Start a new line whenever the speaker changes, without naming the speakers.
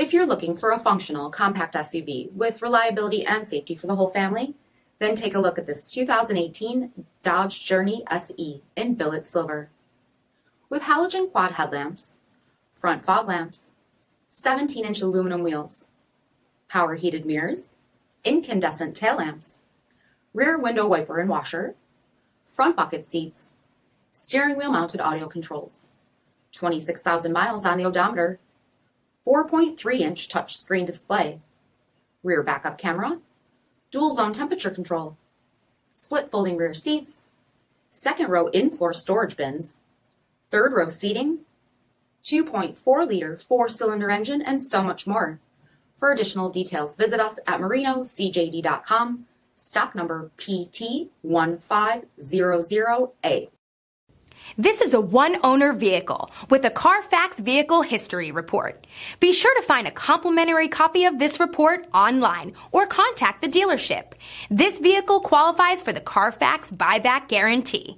If you're looking for a functional compact SUV with reliability and safety for the whole family, then take a look at this 2018 Dodge Journey SE in billet silver. With halogen quad headlamps, front fog lamps, 17-inch aluminum wheels, power heated mirrors, incandescent tail lamps, rear window wiper and washer, front bucket seats, steering wheel mounted audio controls, 26,000 miles on the odometer, 4.3-inch touchscreen display, rear backup camera, dual zone temperature control, split folding rear seats, second row in-floor storage bins, third row seating, 2.4-liter 4-cylinder engine, and so much more. For additional details, visit us at marinocjd.com, stock number PT1500A.
This is a one-owner vehicle with a Carfax Vehicle History Report. Be sure to find a complimentary copy of this report online or contact the dealership. This vehicle qualifies for the Carfax Buyback Guarantee.